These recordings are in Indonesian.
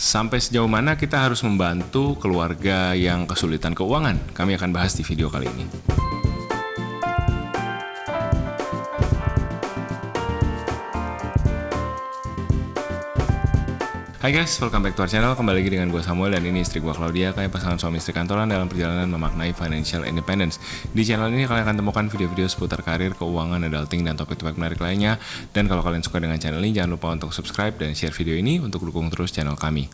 sampai sejauh mana kita harus membantu keluarga yang kesulitan keuangan? Kami akan bahas di video kali ini. Hai guys, welcome back to our channel. Kembali lagi dengan gue Samuel dan ini istri gue Claudia. Kayak pasangan suami istri kantoran dalam perjalanan memaknai financial independence. Di channel ini kalian akan temukan video-video seputar karir, keuangan, adulting, dan topik-topik menarik lainnya. Dan kalau kalian suka dengan channel ini, jangan lupa untuk subscribe dan share video ini untuk dukung terus channel kami.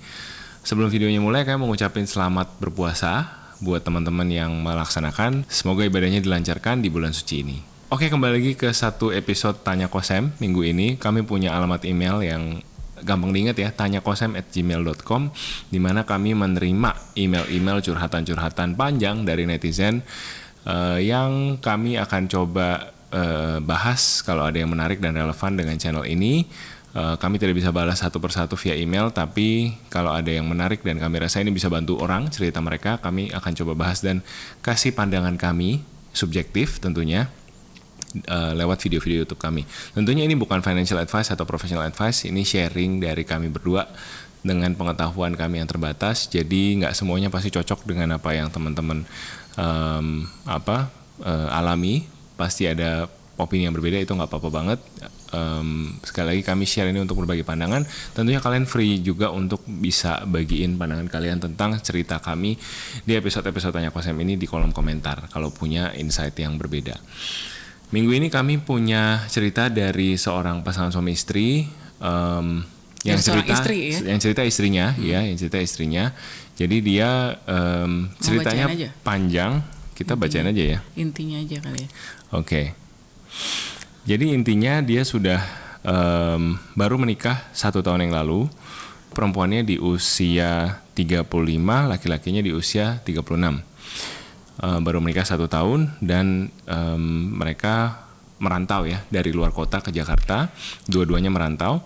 Sebelum videonya mulai, kami mau ngucapin selamat berpuasa buat teman-teman yang melaksanakan. Semoga ibadahnya dilancarkan di bulan suci ini. Oke, kembali lagi ke satu episode Tanya Kosem. Minggu ini kami punya alamat email yang gampang diingat ya, tanyakosem@gmail.com, di mana kami menerima email-email curhatan-curhatan panjang dari netizen yang kami akan coba bahas kalau ada yang menarik dan relevan dengan channel ini. Kami tidak bisa balas satu persatu via email, tapi kalau ada yang menarik dan kami rasa ini bisa bantu orang cerita mereka, kami akan coba bahas dan kasih pandangan kami, subjektif tentunya, lewat video-video YouTube kami. Tentunya ini bukan financial advice atau professional advice, ini sharing dari kami berdua dengan pengetahuan kami yang terbatas. Jadi nggak semuanya pasti cocok dengan apa yang teman-teman alami. Pasti ada opini yang berbeda, itu nggak apa-apa banget. Sekali lagi kami share ini untuk berbagi pandangan. Tentunya kalian free juga untuk bisa bagiin pandangan kalian tentang cerita kami di episode-episode Tanya Kosem ini di kolom komentar kalau punya insight yang berbeda. Minggu ini kami punya cerita dari seorang pasangan suami istri yang cerita istrinya. Jadi dia ceritanya panjang, kita bacain aja ya. Intinya aja kali ya. Oke. Jadi intinya dia sudah baru menikah 1 tahun yang lalu. Perempuannya di usia 35, laki-lakinya di usia 36. Baru menikah 1 tahun dan mereka merantau ya dari luar kota ke Jakarta, dua-duanya merantau.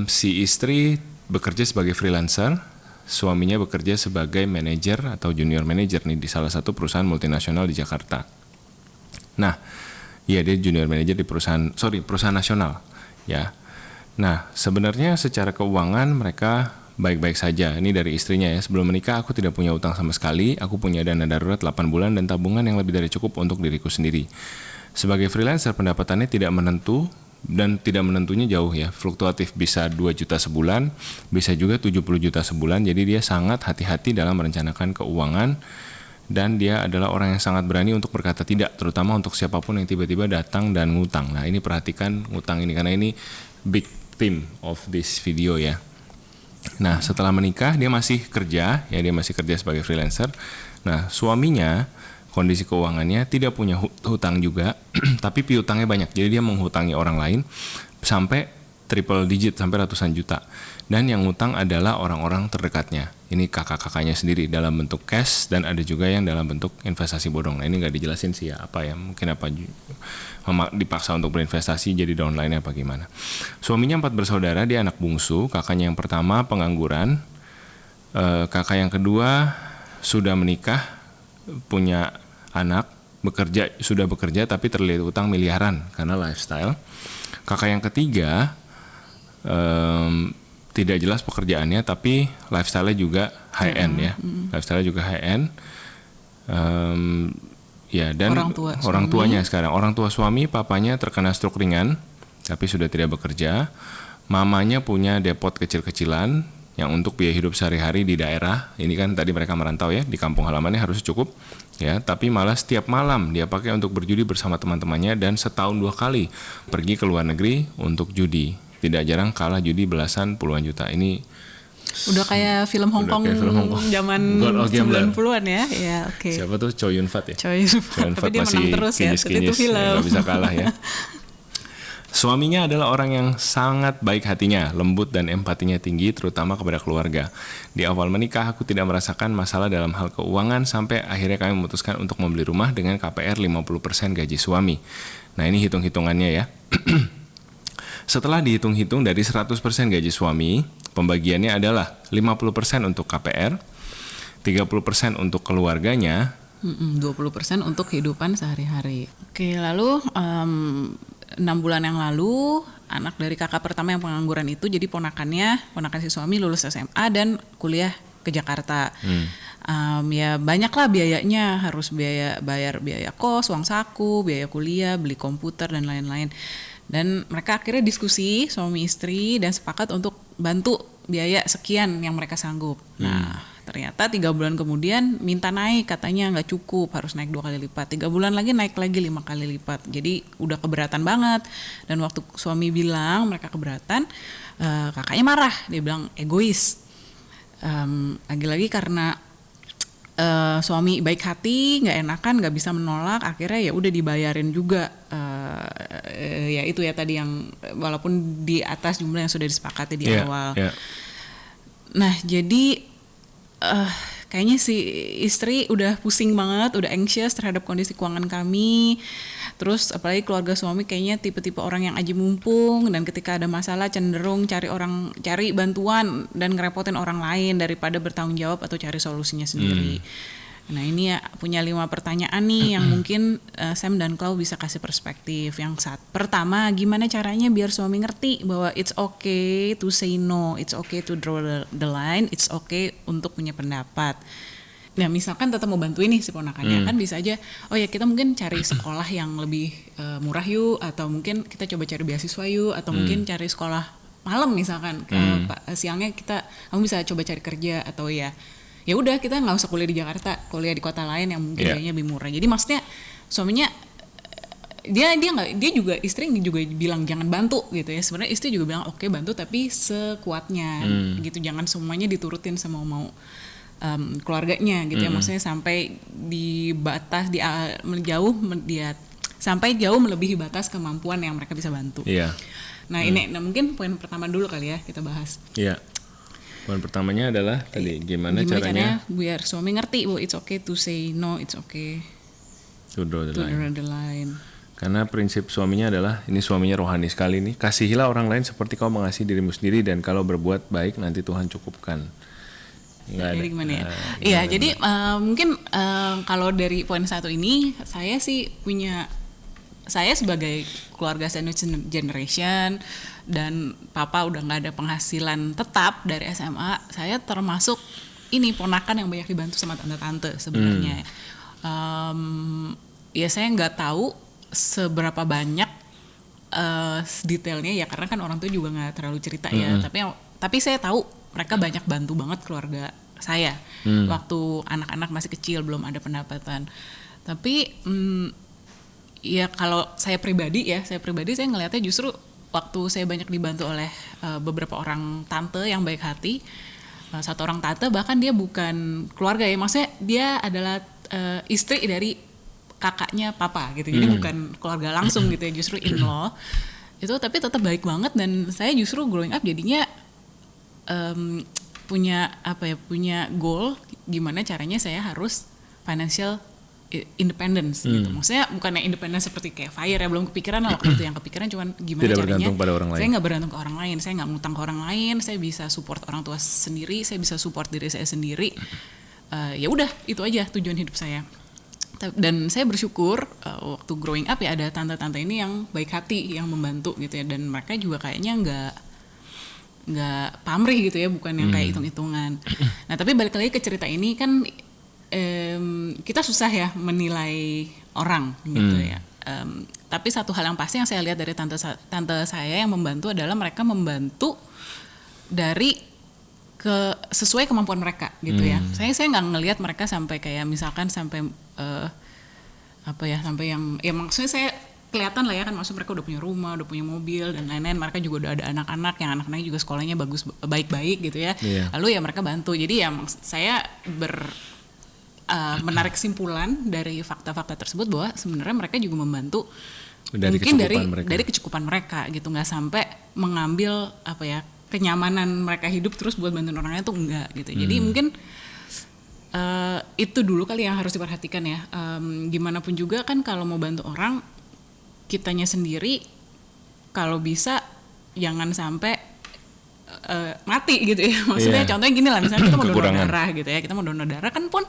Si istri bekerja sebagai freelancer, suaminya bekerja sebagai manajer atau junior manager nih di salah satu perusahaan multinasional di Jakarta. Nah, iya dia junior manager di perusahaan nasional ya. Nah, sebenarnya secara keuangan mereka baik-baik saja. Ini dari istrinya ya. Sebelum menikah aku tidak punya utang sama sekali. Aku punya dana darurat 8 bulan dan tabungan yang lebih dari cukup untuk diriku sendiri. Sebagai freelancer pendapatannya tidak menentu dan tidak menentunya jauh ya. Fluktuatif, bisa 2 juta sebulan, bisa juga 70 juta sebulan. Jadi dia sangat hati-hati dalam merencanakan keuangan dan dia adalah orang yang sangat berani untuk berkata tidak, terutama untuk siapapun yang tiba-tiba datang dan ngutang. Nah, ini perhatikan ngutang ini karena ini big theme of this video ya. Nah, setelah menikah dia masih kerja sebagai freelancer. Nah, suaminya kondisi keuangannya tidak punya hutang juga, tapi piutangnya banyak. Jadi dia menghutangi orang lain sampai triple digit, sampai ratusan juta. Dan yang ngutang adalah orang-orang terdekatnya. Ini kakak-kakaknya sendiri dalam bentuk cash dan ada juga yang dalam bentuk investasi bodong. Nah, ini nggak dijelasin sih ya apa ya, mungkin apa dipaksa untuk berinvestasi jadi downline apa gimana. Suaminya 4 bersaudara, dia anak bungsu. Kakaknya yang pertama pengangguran, kakak yang kedua sudah menikah, punya anak, sudah bekerja tapi terlilit utang miliaran karena lifestyle. Kakak yang ketiga tidak jelas pekerjaannya tapi lifestyle-nya juga high end ya. Lifestyle-nya juga high end. Ya, dan orang tuanya sekarang, orang tua suami, papanya terkena stroke ringan tapi sudah tidak bekerja. Mamanya punya depot kecil-kecilan yang untuk biaya hidup sehari-hari di daerah. Ini kan tadi mereka merantau ya, di kampung halamannya harus cukup ya, tapi malah setiap malam dia pakai untuk berjudi bersama teman-temannya dan setahun 2 kali pergi ke luar negeri untuk judi. Tidak jarang kalah judi belasan puluhan juta. Ini udah kayak film Hong Kong zaman 90-an ya. Ya, oke. Siapa tuh? Chow Yun Fat ya? Chow Yun Fat tapi dia menang terus ya. Itu film. Gak bisa kalah ya. Suaminya adalah orang yang sangat baik hatinya, lembut dan empatinya tinggi, terutama kepada keluarga. Di awal menikah, aku tidak merasakan masalah dalam hal keuangan, sampai akhirnya kami memutuskan untuk membeli rumah dengan KPR 50% gaji suami. Nah, ini hitung-hitungannya ya. Setelah dihitung-hitung dari 100% gaji suami, pembagiannya adalah 50% untuk KPR, 30% untuk keluarganya, 20% untuk kehidupan sehari-hari. Oke, lalu 6 bulan yang lalu anak dari kakak pertama yang pengangguran itu, jadi ponakan si suami lulus SMA dan kuliah ke Jakarta. Ya banyaklah biayanya, harus bayar biaya kos, uang saku, biaya kuliah, beli komputer dan lain-lain. Dan mereka akhirnya diskusi suami istri dan sepakat untuk bantu biaya sekian yang mereka sanggup. Nah ternyata 3 bulan kemudian minta naik, katanya nggak cukup, harus naik 2 kali lipat. 3 bulan lagi naik lagi 5 kali lipat. Jadi udah keberatan banget. Dan waktu suami bilang mereka keberatan, kakaknya marah. Dia bilang egois. Lagi-lagi karena suami baik hati, nggak enakan, nggak bisa menolak, akhirnya ya udah dibayarin juga. Ya itu ya tadi yang walaupun di atas jumlah yang sudah disepakati di awal. Nah jadi kayaknya si istri udah pusing banget, udah anxious terhadap kondisi keuangan kami. Terus apalagi keluarga suami kayaknya tipe-tipe orang yang aji mumpung, dan ketika ada masalah cenderung cari bantuan dan ngerepotin orang lain daripada bertanggung jawab atau cari solusinya sendiri. Nah ini ya punya 5 pertanyaan nih yang mungkin Sam dan Clau bisa kasih perspektif. Yang pertama, gimana caranya biar suami ngerti bahwa it's okay to say no, it's okay to draw the line, it's okay untuk punya pendapat. Nah misalkan tetap mau bantuin nih si ponakannya, kan bisa aja, oh ya kita mungkin cari sekolah yang lebih murah yuk, atau mungkin kita coba cari beasiswa yuk, atau mungkin cari sekolah malam misalkan, siangnya kamu bisa coba cari kerja, atau ya udah kita nggak usah kuliah di Jakarta, kuliah di kota lain yang mungkin biayanya lebih murah. Jadi maksudnya suaminya dia juga, istri juga bilang jangan bantu gitu ya. Sebenarnya istri juga bilang oke, bantu tapi sekuatnya gitu, jangan semuanya diturutin sama mau keluarganya gitu ya. Maksudnya sampai di batas sampai jauh melebihi batas kemampuan yang mereka bisa bantu. Nah ini mungkin poin pertama dulu kali ya kita bahas. Poin pertamanya adalah tadi gimana caranya biar suami ngerti bahwa it's okay to say no, it's okay to draw the line. Karena prinsip suaminya adalah, ini suaminya rohani sekali nih, kasihilah orang lain seperti kau mengasihi dirimu sendiri, dan kalau berbuat baik nanti Tuhan cukupkan. Jadi gimana ya? Iya, jadi mungkin kalau dari poin 1 ini saya sebagai keluarga sandwich generation dan papa udah nggak ada penghasilan tetap dari SMA, saya termasuk ini ponakan yang banyak dibantu sama tante-tante sebenarnya. Ya saya nggak tahu seberapa banyak detailnya ya, karena kan orang tua juga nggak terlalu cerita ya. Tapi saya tahu mereka banyak bantu banget keluarga saya waktu anak-anak masih kecil, belum ada pendapatan. Tapi ya kalau saya pribadi saya ngelihatnya justru waktu saya banyak dibantu oleh beberapa orang tante yang baik hati. Satu orang tante bahkan dia bukan keluarga ya, maksudnya dia adalah istri dari kakaknya papa gitu, jadi bukan keluarga langsung gitu ya, justru in-law itu, tapi tetap baik banget. Dan saya justru growing up jadinya punya goal gimana caranya saya harus financial independence gitu. Maksudnya bukannya independence seperti kayak FIRE ya, belum kepikiran lah waktu itu. Yang kepikiran cuman gimana tidak caranya saya nggak bergantung ke orang lain, saya nggak ngutang ke orang lain, saya bisa support orang tua sendiri, saya bisa support diri saya sendiri. Ya udah itu aja tujuan hidup saya. Dan saya bersyukur waktu growing up ya ada tante-tante ini yang baik hati, yang membantu gitu ya, dan mereka juga kayaknya nggak pamrih gitu ya, bukan yang kayak hitung-hitungan. Nah tapi balik lagi ke cerita ini kan, kita susah ya menilai orang gitu ya. Tapi satu hal yang pasti yang saya lihat dari tante saya yang membantu adalah mereka membantu sesuai kemampuan mereka gitu ya. Saya nggak ngelihat mereka sampai kayak misalkan sampai sampai yang ya, maksudnya saya kelihatan lah ya kan, maksud mereka udah punya rumah, udah punya mobil dan lain-lain. Mereka juga udah ada anak-anak yang anak-anaknya juga sekolahnya baik-baik gitu ya. Lalu ya mereka bantu. Jadi ya saya menarik kesimpulan dari fakta-fakta tersebut bahwa sebenarnya mereka juga membantu dari kecukupan mereka gitu, nggak sampai mengambil kenyamanan mereka hidup terus buat bantuin orang lain tuh enggak gitu. Jadi mungkin itu dulu kali yang harus diperhatikan ya. Gimana pun juga kan kalau mau bantu orang, kitanya sendiri kalau bisa jangan sampai mati gitu ya. Maksudnya contohnya gini lah, misalnya kita mau donor darah gitu ya, kita mau donor darah kan pun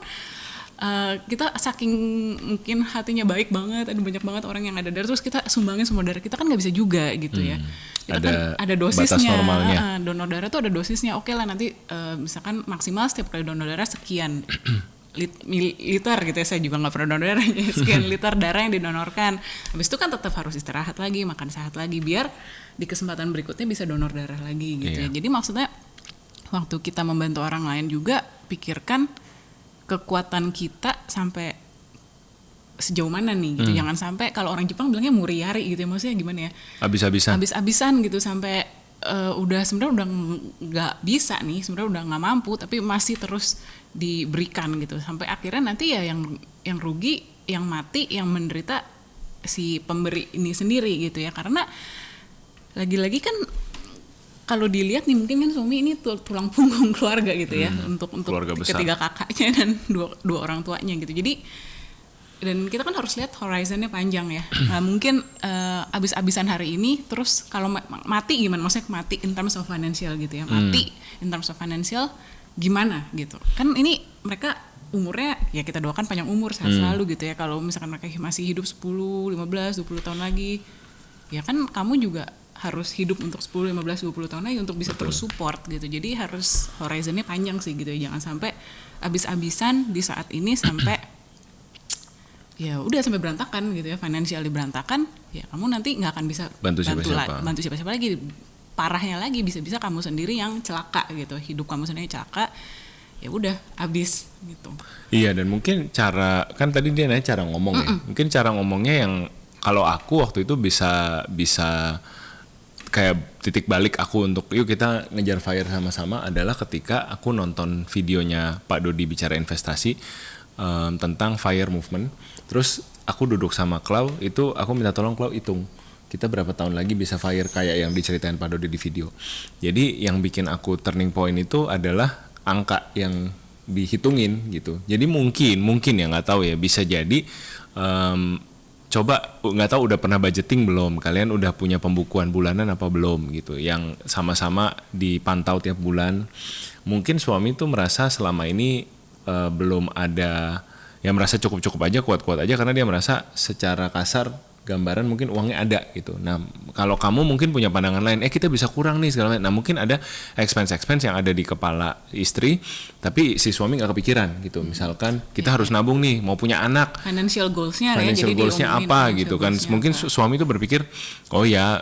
kita saking mungkin hatinya baik banget, ada banyak banget orang yang ada darah, terus kita sumbangin semua darah kita kan nggak bisa juga gitu ya. Kita kan ada dosisnya. Batas normalnya. Donor darah tuh ada dosisnya. Oke lah nanti misalkan maksimal setiap kali donor darah sekian liter gitu ya, saya juga nggak pernah donor darah, sekian liter darah yang didonorkan. Habis itu kan tetap harus istirahat lagi, makan sehat lagi biar di kesempatan berikutnya bisa donor darah lagi gitu ya. Jadi maksudnya waktu kita membantu orang lain juga pikirkan kekuatan kita sampai sejauh mana nih gitu. Jangan sampai kalau orang Jepang bilangnya muriari gitu ya, maksudnya gimana ya? Habis-habisan gitu sampai udah sebenarnya udah nggak bisa nih, sebenarnya udah nggak mampu tapi masih terus diberikan gitu. Sampai akhirnya nanti ya yang rugi, yang mati, yang menderita si pemberi ini sendiri gitu ya. Karena lagi-lagi kan kalau dilihat nih mungkin kan suami ini tulang punggung keluarga gitu ya, untuk ketiga kakaknya dan dua orang tuanya gitu. Jadi dan kita kan harus lihat horizonnya panjang ya. Nah, mungkin abis-abisan hari ini terus kalau mati gimana, maksudnya mati in terms of financial gitu ya, mati in terms of financial gimana gitu kan. Ini mereka umurnya ya kita doakan panjang umur sehat selalu gitu ya. Kalau misalkan mereka masih hidup 10, 15, 20 tahun lagi ya kan kamu juga harus hidup untuk 10, 15, 20 tahun lagi untuk bisa terus support gitu. Jadi harus horizonnya panjang sih gitu ya. Jangan sampai abis-abisan di saat ini sampai ya udah sampai berantakan gitu ya, financial berantakan, ya kamu nanti nggak akan bisa bantu siapa-siapa lagi. Parahnya lagi bisa-bisa kamu sendiri yang celaka gitu, hidup kamu sendiri celaka, ya udah habis gitu. Iya, dan mungkin cara, kan tadi dia nanya cara ngomong ya, mungkin cara ngomongnya yang kalau aku waktu itu bisa kayak titik balik aku untuk yuk kita ngejar FIRE sama-sama adalah ketika aku nonton videonya Pak Dodi bicara investasi tentang FIRE movement. Terus aku duduk sama Klau, itu aku minta tolong Klau hitung kita berapa tahun lagi bisa FIRE kayak yang diceritain Pak Dodi di video. Jadi yang bikin aku turning point itu adalah angka yang dihitungin gitu. Jadi mungkin ya nggak tahu ya, bisa jadi coba, nggak tahu udah pernah budgeting belum, kalian udah punya pembukuan bulanan apa belum gitu, yang sama-sama dipantau tiap bulan. Mungkin suami tuh merasa selama ini belum ada, ya merasa cukup-cukup aja, kuat-kuat aja karena dia merasa secara kasar gambaran mungkin uangnya ada gitu. Nah kalau kamu mungkin punya pandangan lain, kita bisa kurang nih segala macam. Nah mungkin ada expense yang ada di kepala istri, tapi si suami nggak kepikiran gitu. Misalkan kita harus nabung nih, mau punya anak. Financial goalsnya apa gitu kan? Mungkin suami itu berpikir, oh ya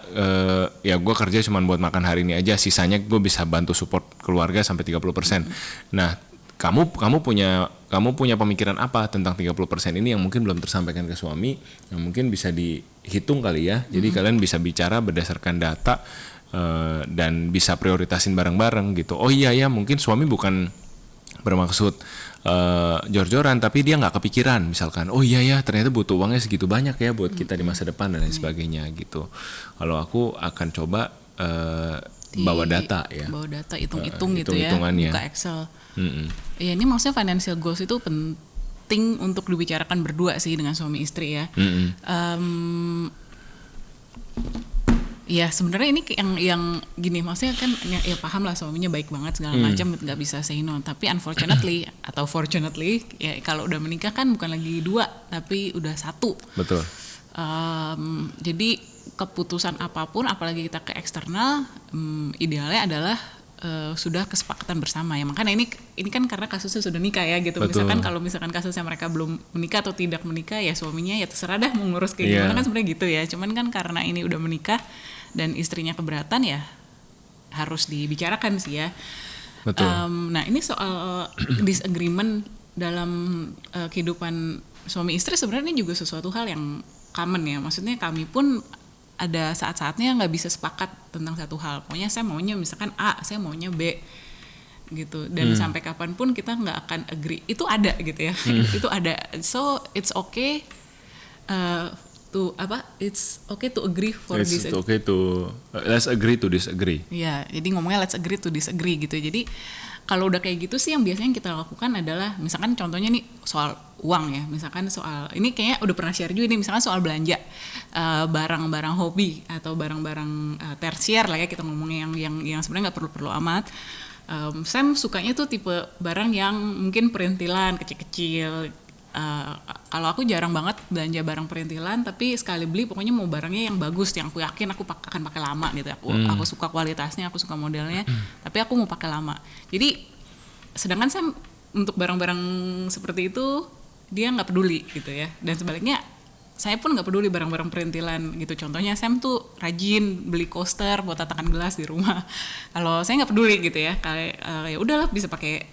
gue kerja cuma buat makan hari ini aja, sisanya gue bisa bantu support keluarga sampai 30%. Nah kamu punya pemikiran apa tentang 30% ini yang mungkin belum tersampaikan ke suami, yang mungkin bisa dihitung kali ya. Jadi kalian bisa bicara berdasarkan data dan bisa prioritasin bareng-bareng gitu. Oh iya ya, mungkin suami bukan bermaksud jor-joran, tapi dia nggak kepikiran misalkan, oh iya ya ternyata butuh uangnya segitu banyak ya buat kita di masa depan dan lain sebagainya gitu. Kalau aku akan coba bawa data, hitung-hitung gitu ya, buka Excel. Ya ini maksudnya financial goals itu penting untuk dibicarakan berdua sih dengan suami istri ya. Ya sebenarnya ini yang gini, maksudnya kan ya paham lah suaminya baik banget segala macam, nggak bisa say no. Tapi unfortunately atau fortunately ya kalau udah menikah kan bukan lagi 2 tapi udah 1. Betul. Jadi keputusan apapun, apalagi kita ke eksternal, idealnya adalah sudah kesepakatan bersama ya. Makanya ini kan karena kasusnya sudah nikah ya gitu. Betul. Misalkan kasusnya mereka belum menikah atau tidak menikah, ya suaminya ya terserah dah mau ngurus kayak gimana kan sebenarnya gitu ya. Cuman kan karena ini udah menikah dan istrinya keberatan ya harus dibicarakan sih ya. Betul. Nah ini soal disagreement dalam kehidupan suami istri, sebenarnya ini juga sesuatu hal yang common ya. Maksudnya kami pun ada saat-saatnya nggak bisa sepakat tentang satu hal. Pokoknya saya maunya misalkan A, saya maunya B gitu. Dan sampai kapanpun kita nggak akan agree. Itu ada gitu ya. Itu ada. So it's okay it's okay to agree for this. It's okay to let's agree to disagree. Ya, jadi ngomongnya let's agree to disagree gitu. Jadi kalau udah kayak gitu sih yang biasanya kita lakukan adalah misalkan contohnya nih soal uang ya, misalkan soal ini kayaknya udah pernah share juga nih, misalkan soal belanja barang-barang hobi atau barang-barang tersier lah ya, kita ngomongnya yang sebenarnya nggak perlu amat. Sam sukanya tuh tipe barang yang mungkin perintilan kecil-kecil kalau aku jarang banget belanja barang perintilan, tapi sekali beli pokoknya mau barangnya yang bagus, yang aku yakin aku akan pakai lama gitu. Aku suka kualitasnya, aku suka modelnya, tapi aku mau pakai lama. Jadi sedangkan Sam untuk barang-barang seperti itu dia nggak peduli gitu ya. Dan sebaliknya saya pun nggak peduli barang-barang perintilan gitu. Contohnya Sam tuh rajin beli coaster buat tatakan gelas di rumah. Kalau saya nggak peduli gitu ya, kayak ya udahlah bisa pakai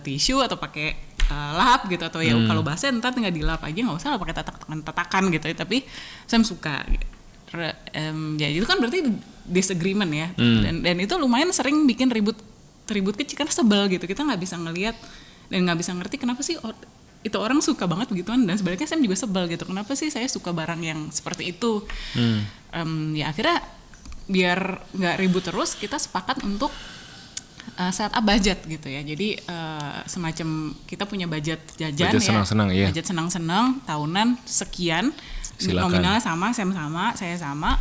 tisu atau pakai lap gitu, atau ya kalau basah ntar tinggal dilap aja, nggak usah lah pakai tatakan gitu ya. Tapi Sam suka. Ya itu kan berarti disagreement ya. Dan itu lumayan sering bikin ribut kecil karena sebel gitu. Kita nggak bisa ngelihat dan nggak bisa ngerti kenapa sih itu orang suka banget begituan, dan sebaliknya Sam juga sebel gitu, kenapa sih saya suka barang yang seperti itu. Ya akhirnya biar nggak ribut terus, kita sepakat untuk set up budget gitu ya. Jadi semacam kita punya budget jajan, budget senang-senang, ya. Budget senang-senang tahunan sekian. Silakan. Nominalnya sama, Sam sama, saya sama.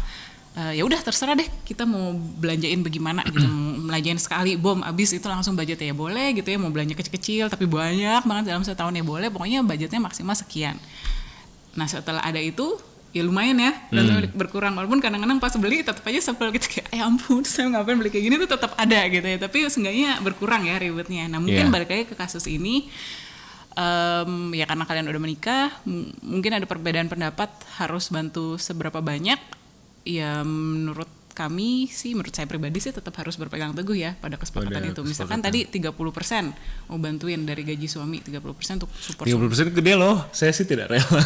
Ya udah terserah deh kita mau belanjain bagaimana gitu. Mau belanjain sekali bom abis itu langsung budgetnya ya boleh gitu ya, mau belanja kecil-kecil tapi banyak banget dalam setahun ya boleh, pokoknya budgetnya maksimal sekian. Nah setelah ada itu ya lumayan ya, berkurang, walaupun kadang-kadang pas beli tetap aja sebel gitu, kayak ya ampun saya ngapain beli kayak gini, tuh tetap ada gitu ya, tapi seenggaknya berkurang ya ribetnya. Nah mungkin balik lagi ke kasus ini, ya karena kalian udah menikah, mungkin ada perbedaan pendapat harus bantu seberapa banyak. Ya menurut saya pribadi sih tetap harus berpegang teguh ya pada kesepakatan itu. Misalkan tadi 30% mau bantuin dari gaji suami, 30% untuk support 30% gede loh, saya sih tidak rela.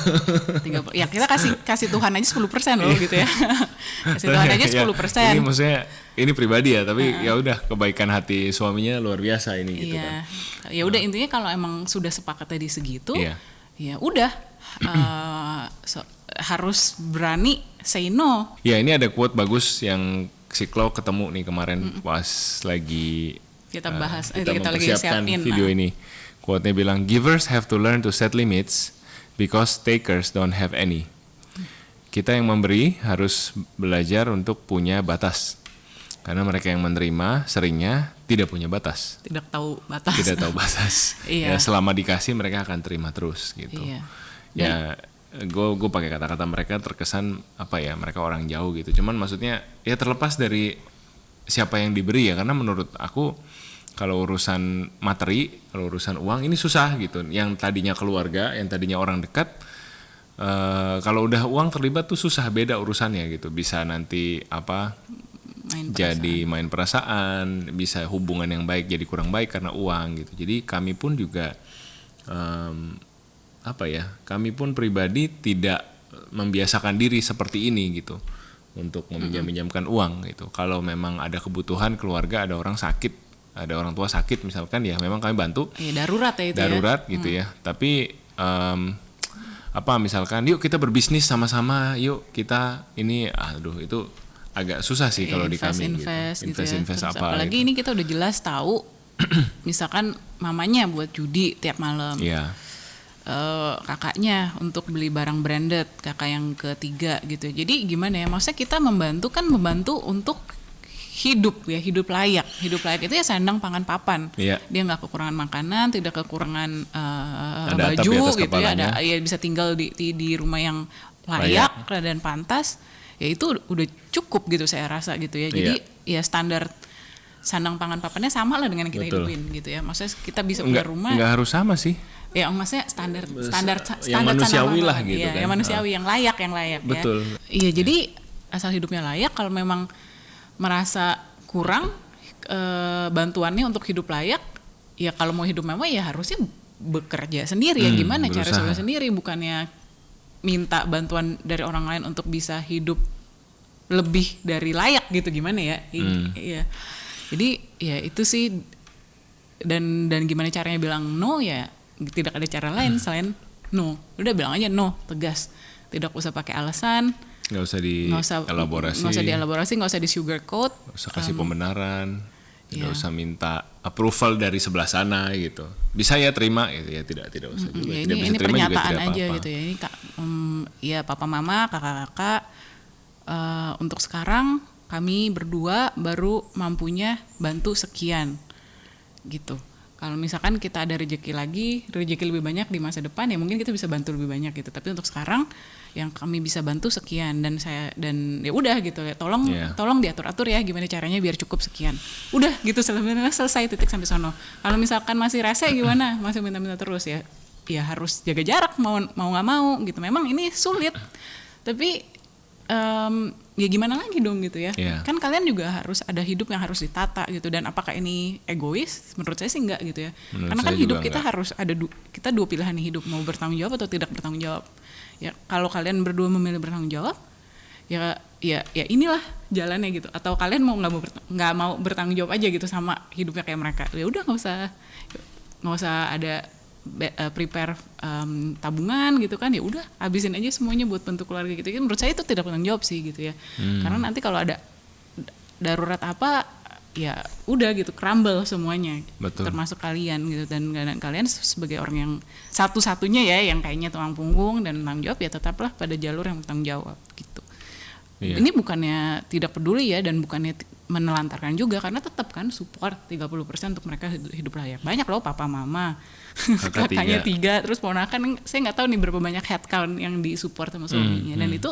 30, ya kita kasih Tuhan aja 10% loh gitu ya. Kasih Tuhan aja 10%. Ini maksudnya ini pribadi ya, tapi ya udah kebaikan hati suaminya luar biasa ini gitu kan. Ya udah intinya kalau emang sudah sepakat tadi segitu, ya udah harus berani say no. Ya ini ada quote bagus yang si Klo ketemu nih kemarin pas lagi kita bahas, kita mempersiapkan video ini. Quote-nya bilang, givers have to learn to set limits because takers don't have any. Kita yang memberi harus belajar untuk punya batas. Karena mereka yang menerima seringnya tidak punya batas. Tidak tahu batas. Tidak tahu batas. Ya, selama dikasih mereka akan terima terus gitu. Ya gue pakai kata-kata mereka terkesan apa ya, mereka orang jauh gitu. Cuman maksudnya ya terlepas dari siapa yang diberi ya, karena menurut aku kalau urusan materi, kalau urusan uang ini susah gitu. Yang tadinya keluarga, yang tadinya orang dekat, kalau udah uang terlibat tuh susah, beda urusannya gitu. Bisa nanti main perasaan, bisa hubungan yang baik jadi kurang baik karena uang gitu. Jadi kami pun juga kami pun pribadi tidak membiasakan diri seperti ini gitu untuk meminjam-minjamkan uang gitu. Kalau memang ada kebutuhan keluarga, ada orang sakit, ada orang tua sakit misalkan, ya memang kami bantu. Darurat ya itu. Darurat gitu ya. Tapi misalkan yuk kita berbisnis sama-sama, yuk kita ini itu agak susah sih kalau di kami invest apa. Apalagi gitu. Ini kita udah jelas tahu misalkan mamanya buat judi tiap malam. Kakaknya untuk beli barang branded, kakak yang ketiga gitu. Jadi gimana ya, maksudnya kita membantu untuk hidup layak. Hidup layak itu ya sandang pangan papan. Dia nggak kekurangan makanan, tidak kekurangan baju gitu ya. Ya bisa tinggal di rumah yang layak dan pantas. Ya itu udah cukup gitu saya rasa gitu ya. Jadi ya standar sandang pangan papannya sama lah dengan yang kita hidupin gitu ya. Maksudnya kita bisa punya rumah. Nggak harus sama sih. Ya maksudnya standar yang manusiawi lah gitu kan. Yang manusiawi, yang layak betul. Ya. Iya, jadi asal hidupnya layak. Kalau memang merasa kurang bantuannya untuk hidup layak, ya kalau mau hidup mewah ya harusnya bekerja sendiri ya. Gimana cara solusi sendiri, bukannya minta bantuan dari orang lain untuk bisa hidup lebih dari layak gitu, gimana ya? Iya. Jadi ya itu sih, dan gimana caranya bilang no, ya tidak ada cara lain selain no. Udah bilang aja no, tegas. Tidak usah pakai alasan. Nggak usah dielaborasi. Nggak usah di sugarcoat. Nggak usah kasih pembenaran. Tidak usah minta approval dari sebelah sana gitu. Bisa ya terima gitu ya, tidak usah juga. Ya, tidak ini bisa terima pernyataan juga aja gitu ya. Ini ya papa mama, kakak-kakak, untuk sekarang kami berdua baru mampunya bantu sekian gitu. Kalau misalkan kita ada rezeki lebih banyak di masa depan ya mungkin kita bisa bantu lebih banyak gitu. Tapi untuk sekarang yang kami bisa bantu sekian dan ya udah gitu ya. Tolong diatur-atur ya gimana caranya biar cukup sekian. Udah gitu selesai titik sampai sono. Kalau misalkan masih rese gimana? Masih minta-minta terus ya. Ya harus jaga jarak mau nggak mau gitu. Memang ini sulit. Tapi ya gimana lagi dong gitu ya. Kan kalian juga harus ada hidup yang harus ditata gitu. Dan apakah ini egois? Menurut saya sih enggak gitu ya. Karena kan hidup kita harus ada kita dua pilihan nih hidup, mau bertanggung jawab atau tidak bertanggung jawab. Ya kalau kalian berdua memilih bertanggung jawab, ya inilah jalannya gitu. Atau kalian nggak mau bertanggung jawab aja gitu sama hidupnya kayak mereka. Ya udah nggak usah ada prepare tabungan gitu kan, ya udah habisin aja semuanya buat bentuk keluarga gitu. Menurut saya itu tidak bertanggung jawab sih gitu ya. Karena nanti kalau ada darurat apa ya udah gitu crumble semuanya. Betul. Termasuk kalian gitu, dan kalian sebagai orang yang satu-satunya ya yang kayaknya tulang punggung dan tanggung jawab, ya tetaplah pada jalur yang bertanggung jawab gitu. Ini bukannya tidak peduli ya, dan bukannya menelantarkan juga, karena tetap kan support 30% untuk mereka hidup layak. Banyak loh papa mama, kakaknya 3, terus ponakan, saya nggak tahu nih berapa banyak headcount yang disupport sama suaminya. Dan itu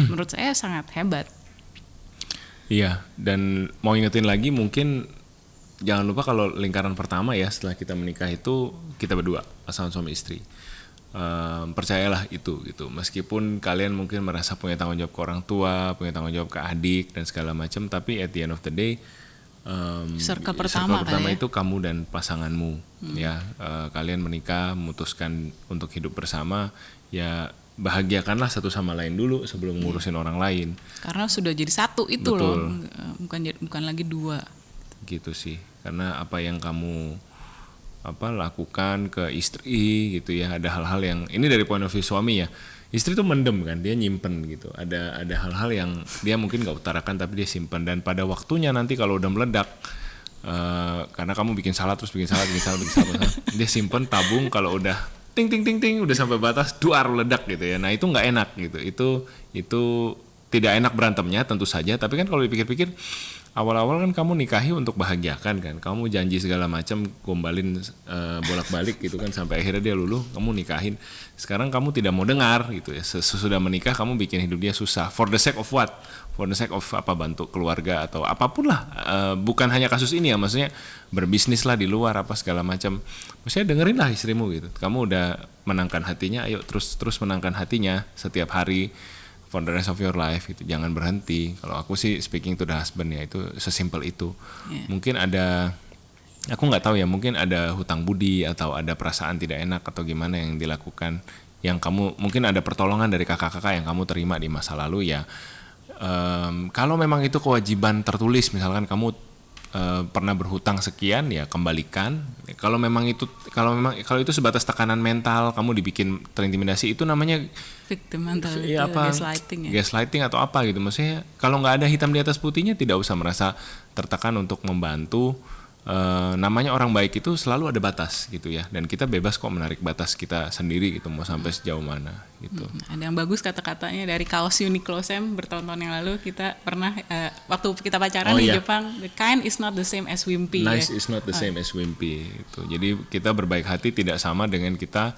menurut saya sangat hebat. Iya, dan mau ingetin lagi mungkin jangan lupa kalau lingkaran pertama ya setelah kita menikah itu kita berdua, pasangan suami istri. Percayalah itu gitu, meskipun kalian mungkin merasa punya tanggung jawab ke orang tua, punya tanggung jawab ke adik dan segala macam, tapi at the end of the day circle pertama itu kamu dan pasanganmu ya. Kalian menikah, memutuskan untuk hidup bersama, ya bahagiakanlah satu sama lain dulu sebelum ngurusin orang lain, karena sudah jadi satu itu. Betul. Loh bukan lagi 2 gitu sih. Karena apa yang kamu lakukan ke istri gitu ya, ada hal-hal yang ini dari point of view suami ya, istri tuh mendem kan, dia nyimpen gitu, ada hal-hal yang dia mungkin nggak utarakan tapi dia simpen, dan pada waktunya nanti kalau udah meledak karena kamu bikin salah dia simpen, tabung, kalau udah ting udah sampai batas duar meledak gitu ya. Nah itu nggak enak gitu, itu tidak enak berantemnya tentu saja, tapi kan kalau dipikir-pikir awal-awal kan kamu nikahi untuk bahagiakan kan, kamu janji segala macam, gombalin bolak-balik gitu kan, sampai akhirnya dia luluh, kamu nikahin. Sekarang kamu tidak mau dengar gitu ya, sesudah menikah kamu bikin hidup dia susah. For the sake of what? For the sake of bantu keluarga atau apapun lah. Bukan hanya kasus ini ya, maksudnya berbisnis lah di luar apa segala macam. Maksudnya dengerin lah istrimu gitu. Kamu udah menangkan hatinya, ayo terus menangkan hatinya setiap hari. For the rest of your life gitu, jangan berhenti. Kalau aku sih speaking to the husband ya, itu sesimpel itu. Mungkin ada, aku nggak tahu ya, mungkin ada hutang budi atau ada perasaan tidak enak atau gimana yang dilakukan, yang kamu mungkin ada pertolongan dari kakak-kakak yang kamu terima di masa lalu ya. Kalau memang itu kewajiban tertulis, misalkan kamu pernah berhutang sekian ya kembalikan. Kalau itu sebatas tekanan mental, kamu dibikin terintimidasi, itu namanya victim mentality, gaslighting atau apa gitu. Maksudnya kalau nggak ada hitam di atas putihnya, tidak usah merasa tertekan untuk membantu. Namanya orang baik itu selalu ada batas gitu ya, dan kita bebas kok menarik batas kita sendiri gitu, mau sampai sejauh mana gitu. Ada yang bagus kata-katanya dari kaos Uniqlo Sam bertahun-tahun yang lalu, kita pernah waktu kita pacaran di Jepang, the kind is not the same as wimpy. Nice is not the same as wimpy gitu. Jadi kita berbaik hati tidak sama dengan kita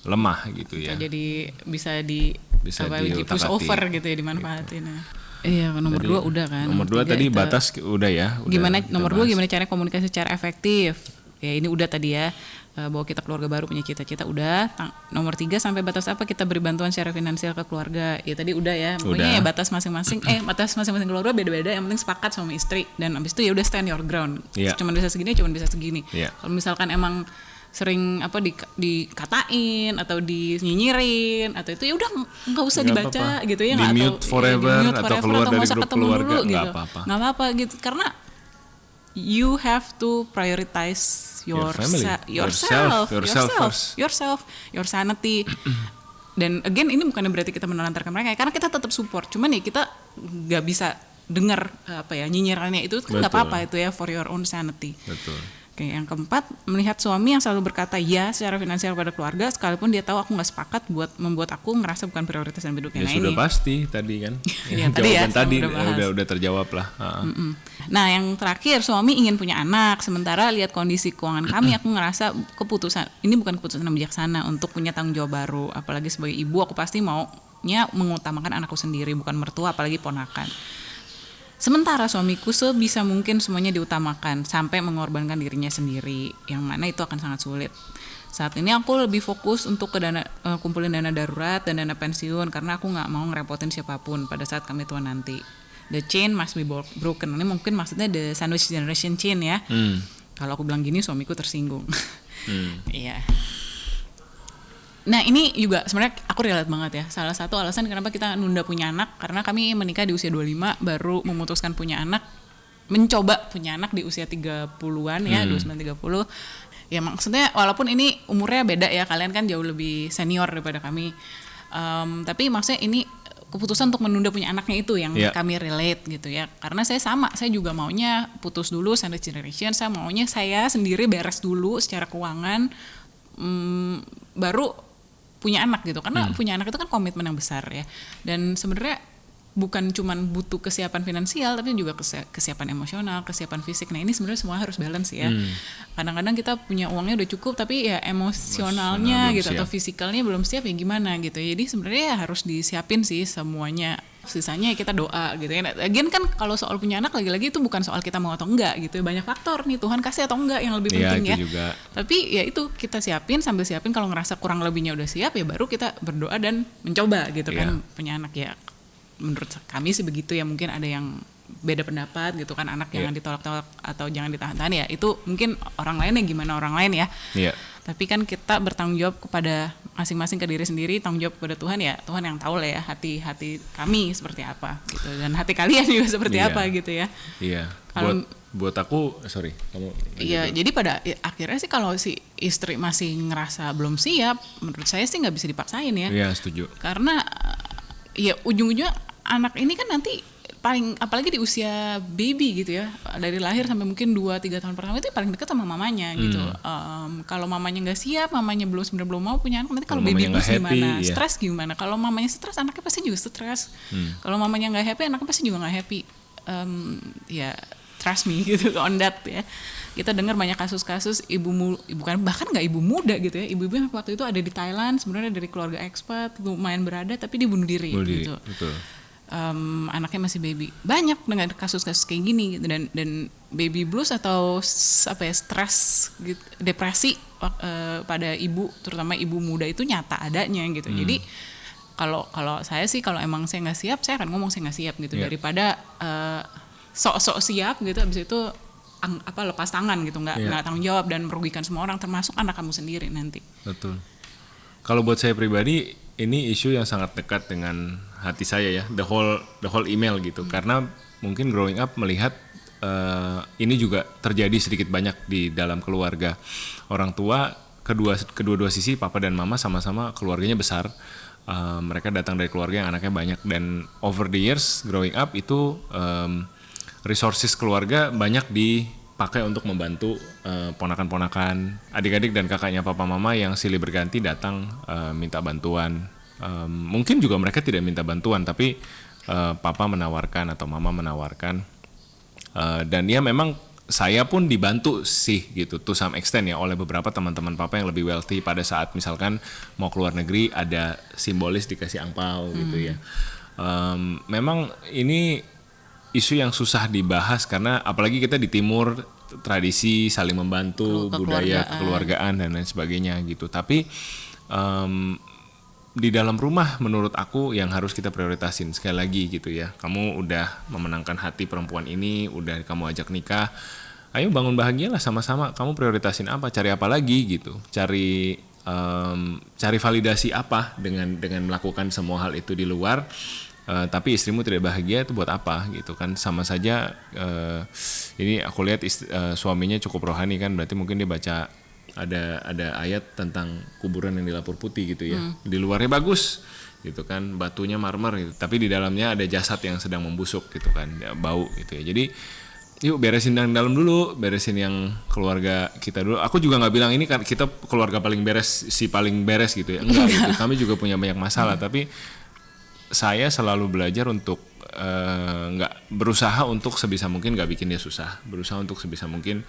lemah gitu ya. Jadi bisa di push over gitu ya, dimanfaatin. Gitu. Iya, nomor 2 udah kan. Nomor 2 tadi batas udah ya. Nomor 2 gimana caranya komunikasi secara efektif? Ya ini udah tadi ya, bahwa kita keluarga baru punya cita-cita udah. Nomor 3 sampai batas apa kita beri bantuan secara finansial ke keluarga? Ya tadi udah ya. Pokoknya ya batas masing-masing keluarga beda-beda, yang penting sepakat sama istri, dan abis itu ya udah stand your ground. Cuman bisa segini. Kalau misalkan emang sering dikatain atau dinyinyirin atau itu, ya udah nggak usah dibaca gitu ya, di mute forever atau keluar dari grup keluarga, nggak apa-apa gitu, karena you have to prioritize yourself, your sanity. Dan again, ini bukan berarti kita menelantarkan mereka, karena kita tetap support, cuman ya kita nggak bisa dengar nyinyirannya itu kan nggak apa-apa itu ya, for your own sanity. Betul. Oke, yang keempat, melihat suami yang selalu berkata ya secara finansial pada keluarga, sekalipun dia tahu aku nggak sepakat buat membuat aku ngerasa bukan prioritas dalam hidupnya. Ya sudah pasti tadi kan. Ya, tadi ya, Jawaban tadi udah udah terjawab lah. Nah, yang terakhir, suami ingin punya anak, sementara lihat kondisi keuangan kami, aku ngerasa ini bukan keputusan yang bijaksana untuk punya tanggung jawab baru. Apalagi sebagai ibu, aku pasti maunya mengutamakan anakku sendiri, bukan mertua, apalagi ponakan. Sementara suamiku sebisa mungkin semuanya diutamakan sampai mengorbankan dirinya sendiri, yang mana itu akan sangat sulit. Saat ini aku lebih fokus untuk kumpulin dana darurat dan dana pensiun karena aku nggak mau ngerepotin siapapun pada saat kami tua nanti. The chain must be broken. Ini mungkin maksudnya the sandwich generation chain ya. Kalau aku bilang gini suamiku tersinggung. Iya. Nah ini juga sebenarnya aku relate banget ya. Salah satu alasan kenapa kita nunda punya anak, karena kami menikah di usia 25, baru memutuskan punya anak, mencoba punya anak di usia 30-an ya, 29-30. Ya maksudnya walaupun ini umurnya beda ya, kalian kan jauh lebih senior daripada kami. Tapi maksudnya ini keputusan untuk menunda punya anaknya itu yang kami relate gitu ya. Karena saya juga maunya putus dulu sandwich generation, saya maunya saya sendiri beres dulu secara keuangan, baru punya anak gitu, karena punya anak itu kan komitmen yang besar ya, dan sebenarnya bukan cuman butuh kesiapan finansial tapi juga kesiapan emosional, kesiapan fisik. Nah ini sebenarnya semua harus balance ya. Kadang-kadang kita punya uangnya udah cukup tapi ya emosionalnya gitu atau fisikalnya belum siap ya gimana gitu. Jadi sebenarnya harus disiapin sih semuanya. Sisanya kita doa gitu ya. Lagian kan kalau soal punya anak lagi-lagi itu bukan soal kita mau atau enggak gitu ya. Banyak faktor nih, Tuhan kasih atau enggak yang lebih penting ya. Juga. Tapi ya itu kita siapin, sambil siapin kalau ngerasa kurang lebihnya udah siap ya baru kita berdoa dan mencoba gitu kan punya anak ya. Menurut kami sih begitu ya, mungkin ada yang beda pendapat gitu kan, anak jangan ditolak-tolak atau jangan ditahan-tahan ya. Itu mungkin orang lain ya, gimana orang lain ya. Tapi kan kita bertanggung jawab kepada masing-masing, ke diri sendiri, tanggung jawab kepada Tuhan ya. Tuhan yang tahu lah ya hati kami seperti apa gitu, dan hati kalian juga seperti apa gitu ya. Iya. Buat aku, sorry, kamu. Iya, jadi pada akhirnya sih kalau si istri masih ngerasa belum siap, menurut saya sih nggak bisa dipaksain ya. Iya, setuju. Karena ya ujung-ujungnya anak ini kan nanti paling, apalagi di usia baby gitu ya, dari lahir sampai mungkin 2-3 tahun pertama itu paling dekat sama mamanya gitu. Kalau mamanya nggak siap, mamanya belum mau punya anak, nanti kalau baby blues gimana, stres gimana. Kalau mamanya stres, anaknya pasti juga stres. Kalau mamanya nggak happy, anaknya pasti juga nggak happy. Ya trust me gitu on that ya. Kita dengar banyak kasus-kasus bahkan nggak ibu muda gitu ya, ibu-ibu yang waktu itu ada di Thailand, sebenarnya dari keluarga ekspat, lumayan berada, tapi dia bunuh diri gitu. Betul. Anaknya masih baby. Banyak dengan kasus-kasus kayak gini gitu, dan baby blues atau stres gitu, depresi pada ibu, terutama ibu muda itu nyata adanya gitu. Jadi kalau saya sih, kalau emang saya nggak siap, saya akan ngomong saya nggak siap gitu, daripada sok-sok siap gitu habis itu lepas tangan gitu, nggak tanggung jawab dan merugikan semua orang, termasuk anak kamu sendiri nanti. Betul. Kalau buat saya pribadi ini isu yang sangat dekat dengan hati saya ya, the whole email gitu. Karena mungkin growing up melihat ini juga terjadi sedikit banyak di dalam keluarga. Orang tua kedua sisi, papa dan mama sama-sama keluarganya besar. Mereka datang dari keluarga yang anaknya banyak, dan over the years growing up itu resources keluarga banyak dipakai untuk membantu ponakan-ponakan, adik-adik dan kakaknya papa mama yang silih berganti datang minta bantuan. Mungkin juga mereka tidak minta bantuan, tapi papa menawarkan atau mama menawarkan, dan ya memang saya pun dibantu sih gitu to some extent ya oleh beberapa teman-teman papa yang lebih wealthy. Pada saat misalkan mau keluar negeri ada simbolis dikasih angpau gitu ya. Memang ini isu yang susah dibahas karena apalagi kita di timur, tradisi saling membantu, budaya kekeluargaan dan lain sebagainya gitu. Tapi di dalam rumah menurut aku yang harus kita prioritasin sekali lagi gitu ya. Kamu udah memenangkan hati perempuan ini, udah kamu ajak nikah, ayo bangun bahagialah sama-sama. Kamu prioritasin apa? Cari apa lagi gitu? Cari validasi apa dengan melakukan semua hal itu di luar. Tapi istrimu tidak bahagia, itu buat apa gitu kan? Sama saja. Ini aku lihat suaminya cukup rohani kan, berarti mungkin dia baca ada ayat tentang kuburan yang dilapur putih gitu ya. Di luarnya bagus gitu kan, batunya marmer gitu, tapi di dalamnya ada jasad yang sedang membusuk gitu kan, ya, bau gitu ya. Jadi yuk beresin yang dalam dulu, beresin yang keluarga kita dulu. Aku juga nggak bilang ini kan kita keluarga paling beres, si paling beres gitu ya. Enggak gitu. Kami juga punya banyak masalah, tapi saya selalu belajar untuk nggak berusaha untuk sebisa mungkin nggak bikin dia susah. Berusaha untuk sebisa mungkin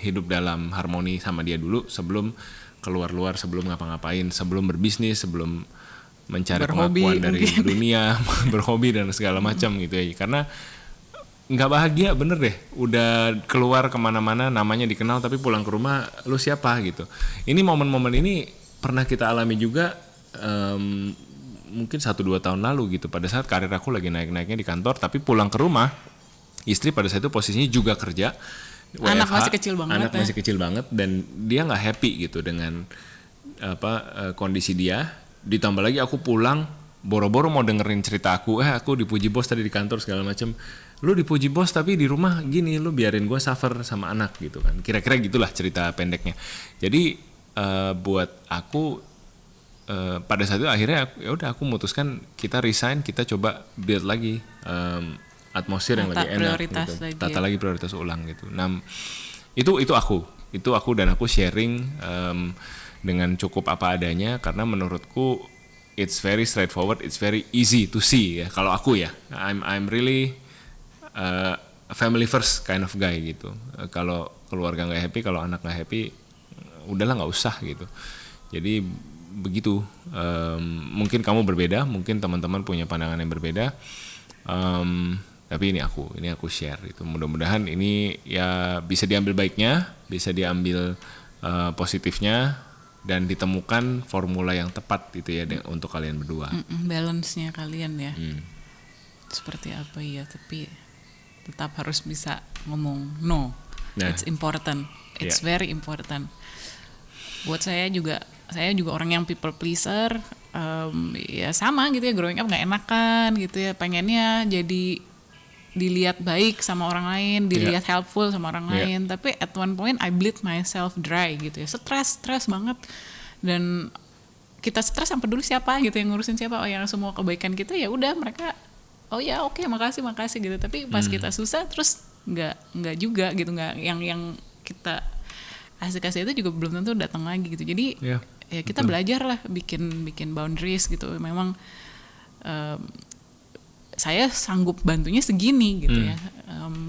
hidup dalam harmoni sama dia dulu sebelum keluar-luar, sebelum ngapa-ngapain, sebelum berbisnis, sebelum mencari pengakuan dari dunia, berhobi dan segala macam gitu ya. Karena nggak bahagia bener deh, udah keluar kemana-mana namanya dikenal tapi pulang ke rumah lu siapa gitu. Ini momen-momen ini pernah kita alami juga mungkin 1-2 tahun lalu gitu, pada saat karir aku lagi naik-naiknya di kantor, tapi pulang ke rumah istri pada saat itu posisinya juga kerja WFH, anak masih kecil banget dan dia nggak happy gitu dengan kondisi dia. Ditambah lagi aku pulang boro-boro mau dengerin cerita aku dipuji bos tadi di kantor segala macam. Lu dipuji bos tapi di rumah gini, lu biarin gue suffer sama anak gitu kan. Kira-kira gitulah cerita pendeknya. Jadi buat aku pada saat itu akhirnya aku memutuskan kita resign, kita coba build lagi atmosfer yang lebih enak gitu. Tata lagi prioritas ulang gitu. Nah, itu aku dan aku sharing dengan cukup apa adanya, karena menurutku it's very straightforward, it's very easy to see ya. Kalau aku ya, I'm really a family first kind of guy gitu. Kalau keluarga nggak happy, kalau anak nggak happy, udahlah nggak usah gitu. Jadi begitu. Mungkin kamu berbeda, mungkin teman-teman punya pandangan yang berbeda. Tapi ini aku share itu. Mudah-mudahan ini ya bisa diambil baiknya, bisa diambil positifnya, dan ditemukan formula yang tepat gitu ya untuk kalian berdua. Balance-nya kalian ya. Seperti apa ya, tapi tetap harus bisa ngomong no. It's important. It's very important. Buat saya juga orang yang people pleaser. Ya sama gitu ya, growing up nggak enakan gitu ya, pengennya jadi dilihat baik sama orang lain, dilihat helpful sama orang lain, tapi at one point I bleed myself dry gitu ya, stres banget, dan kita stres yang peduli siapa gitu, yang ngurusin siapa, yang semua kebaikan kita ya udah mereka oke, makasih gitu, tapi pas kita susah terus nggak juga gitu, nggak yang kita kasih itu juga belum tentu datang lagi gitu. Jadi ya kita belajar lah bikin boundaries gitu. Memang saya sanggup bantunya segini gitu ya.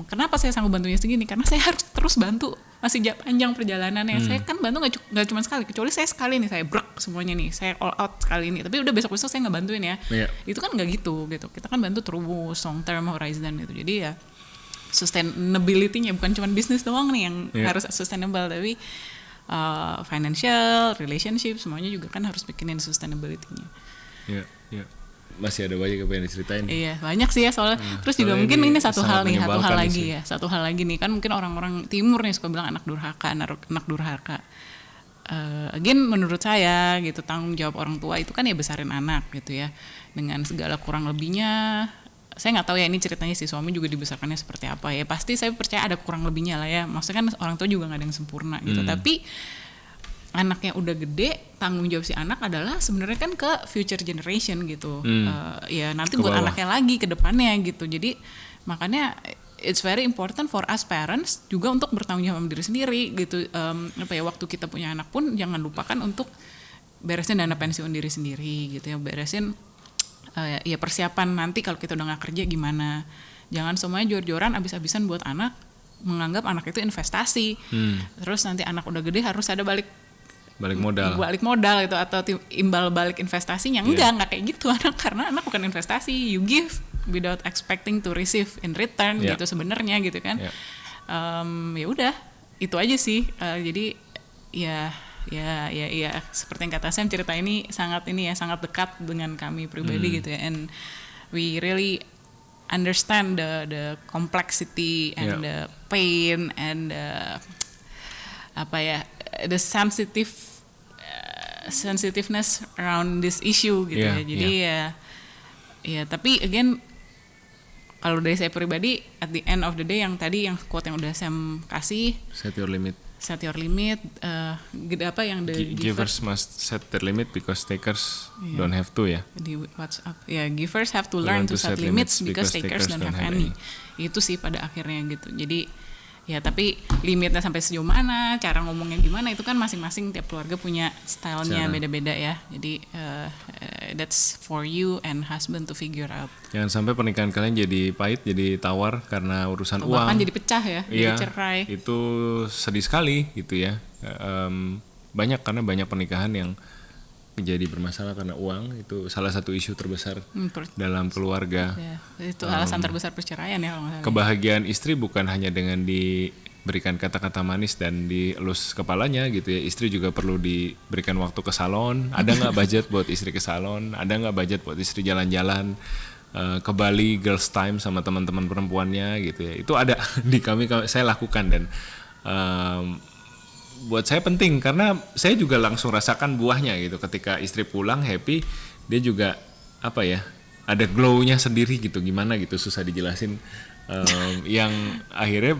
Kenapa saya sanggup bantunya segini? Karena saya harus terus bantu, masih panjang perjalanannya. Saya kan bantu nggak cuma sekali, kecuali saya sekali nih saya brek semuanya nih, saya all out sekali ini. Tapi udah besok saya nggak bantuin ya. Itu kan nggak gitu. Kita kan bantu terus long term horizon gitu. Jadi ya sustainability-nya bukan cuma bisnis doang nih yang harus sustainable, tapi financial, relationship, semuanya juga kan harus bikinin sustainability-nya. Masih ada banyak yang diceritain. Iya, banyak sih ya soalnya. Terus juga mungkin ini satu hal lagi nih, kan mungkin orang-orang timur nih suka bilang anak durhaka. Again menurut saya gitu, tanggung jawab orang tua itu kan ya besarin anak gitu ya, dengan segala kurang lebihnya. Saya nggak tahu ya ini ceritanya si suami juga dibesarkannya seperti apa ya, pasti saya percaya ada kurang lebihnya lah ya, maksudnya kan orang tua juga nggak ada yang sempurna gitu. Tapi anaknya udah gede, tanggung jawab si anak adalah sebenarnya kan ke future generation gitu. Ya nanti buat anaknya lagi ke depannya gitu. Jadi makanya it's very important for us parents juga untuk bertanggung jawab sama diri sendiri gitu. Waktu kita punya anak pun jangan lupakan untuk beresin dana pensiun diri sendiri gitu ya, beresin ya persiapan nanti kalau kita udah nggak kerja gimana. Jangan semuanya jor-joran abis-abisan buat anak, menganggap anak itu investasi. Terus nanti anak udah gede harus ada balik modal gitu, atau imbal balik investasinya. Nggak kayak gitu anak, karena anak bukan investasi. You give without expecting to receive in return gitu sebenarnya gitu kan. Ya udah itu aja sih. Jadi ya seperti yang kata Sam, cerita ini sangat dekat dengan kami pribadi gitu ya, and we really understand the complexity and the pain and the sensitiveness around this issue gitu ya. Jadi ya tapi again kalau dari saya pribadi, at the end of the day, yang tadi yang quote yang udah Sam kasih, set your set your limit. Apa yang the Givers must set their limit because takers don't have to ya. Di WhatsApp ya, givers have to learn to set limits because takers don't have any. Itu sih pada akhirnya gitu. Jadi ya tapi limitnya sampai sejauh mana, cara ngomongnya gimana, itu kan masing-masing tiap keluarga punya stylenya beda-beda ya. Jadi that's for you and husband to figure out. Jangan sampai pernikahan kalian jadi pahit, jadi tawar karena urusan uang. Bahkan jadi pecah ya, jadi cerai. Itu sedih sekali gitu ya. Banyak karena banyak pernikahan yang jadi bermasalah karena uang. Itu salah satu isu terbesar dalam keluarga. Ya, itu alasan terbesar perceraian ya kalau nggak salah. Kebahagiaan istri bukan hanya dengan diberikan kata-kata manis dan dielus kepalanya gitu ya. Istri juga perlu diberikan waktu ke salon. Ada nggak budget buat istri ke salon? Ada nggak budget buat istri jalan-jalan ke Bali girls time sama teman-teman perempuannya gitu ya. Itu ada di kami saya lakukan dan buat saya penting karena saya juga langsung rasakan buahnya gitu. Ketika istri pulang happy, dia juga apa ya, ada glow-nya sendiri gitu, gimana gitu, susah dijelasin, yang akhirnya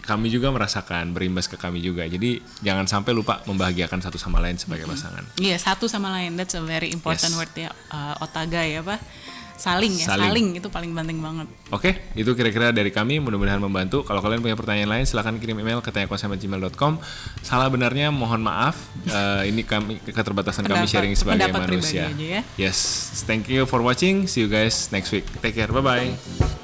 kami juga merasakan, berimbas ke kami juga. Jadi jangan sampai lupa membahagiakan satu sama lain sebagai pasangan. Iya, satu sama lain, that's a very important word ya, otagai apa, saling ya, saling itu paling penting banget. Oke, itu kira-kira dari kami, mudah-mudahan membantu. Kalau kalian punya pertanyaan lain silahkan kirim email ke tanyakuasa@gmail.com. Salah benarnya mohon maaf, ini kami keterbatasan kami sharing sebagai manusia. Aja ya. Yes, thank you for watching, see you guys next week, take care, bye bye.